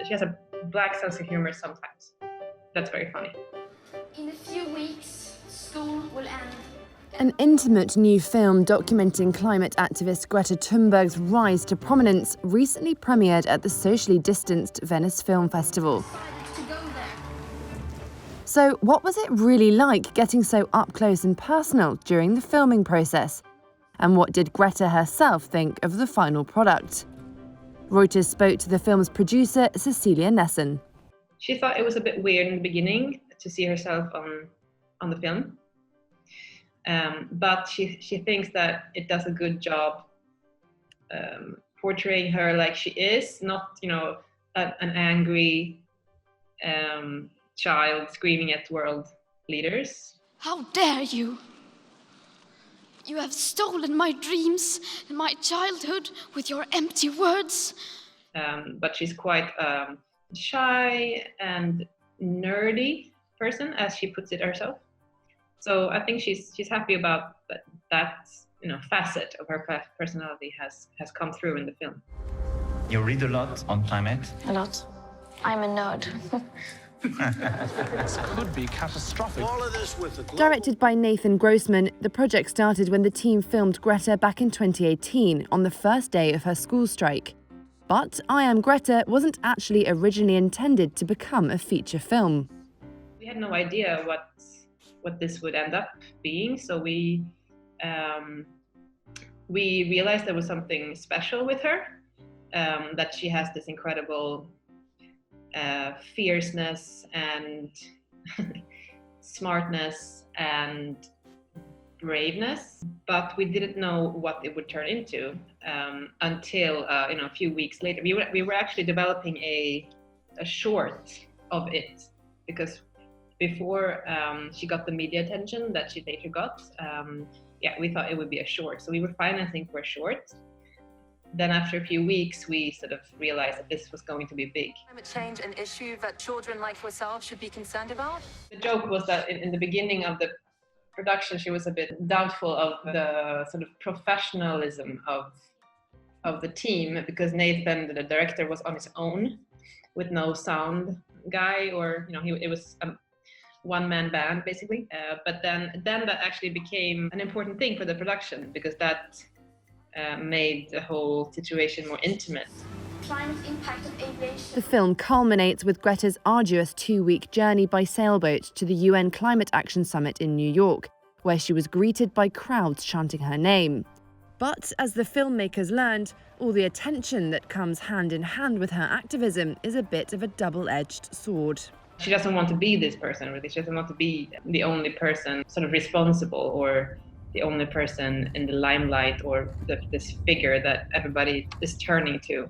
She has a black sense of humor sometimes. That's very funny. In a few weeks, school will end. An intimate new film documenting climate activist Greta Thunberg's rise to prominence recently premiered at the socially distanced Venice Film Festival. So what was it really like getting so up close and personal during the filming process? And what did Greta herself think of the final product? Reuters spoke to the film's producer, Cecilia Nessen. She thought it was a bit weird in the beginning to see herself on the film. But she thinks that it does a good job portraying her like she is, not, an angry child screaming at world leaders. How dare you! You have stolen my dreams and my childhood with your empty words. But she's quite shy and nerdy person, as she puts it herself. So I think she's happy about that facet of her personality has come through in the film. You read a lot on climate? A lot. I'm a nerd. This could be catastrophic. All of this with the Directed by Nathan Grossman, the project started when the team filmed Greta back in 2018 on the first day of her school strike. But I Am Greta wasn't actually originally intended to become a feature film. We had no idea what this would end up being, so we realized there was something special with her, that she has this incredible fierceness and smartness and braveness, but we didn't know what it would turn into until a few weeks later. We were actually developing a short of it, because before she got the media attention that she later got, we thought it would be a short. So we were financing for a short. Then after a few weeks, we sort of realized that this was going to be big. Climate change an issue that children like yourself should be concerned about? The joke was that in the beginning of the production, she was a bit doubtful of the sort of professionalism of the team, because Nathan, the director, was on his own with no sound guy, or it was a one-man band basically. But then that actually became an important thing for the production, because that made the whole situation more intimate. Climate impact of aviation. The film culminates with Greta's arduous 2-week journey by sailboat to the UN Climate Action Summit in New York, where she was greeted by crowds chanting her name. But as the filmmakers learned, all the attention that comes hand in hand with her activism is a bit of a double-edged sword. She doesn't want to be this person, really. She doesn't want to be the only person sort of responsible, or the only person in the limelight, or this figure that everybody is turning to,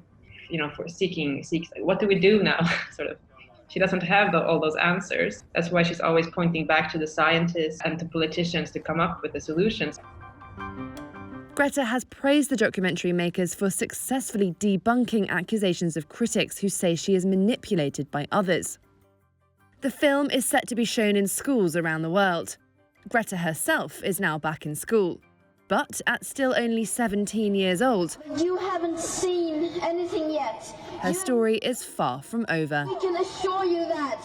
for seeks what do we do now, sort of. She doesn't have all those answers. That's why she's always pointing back to the scientists and to politicians to come up with the solutions. Greta has praised the documentary makers for successfully debunking accusations of critics who say she is manipulated by others. The film is set to be shown in schools around the world. Greta herself is now back in school, but at still only 17 years old, you haven't seen anything yet. Her story is far from over. We can assure you that.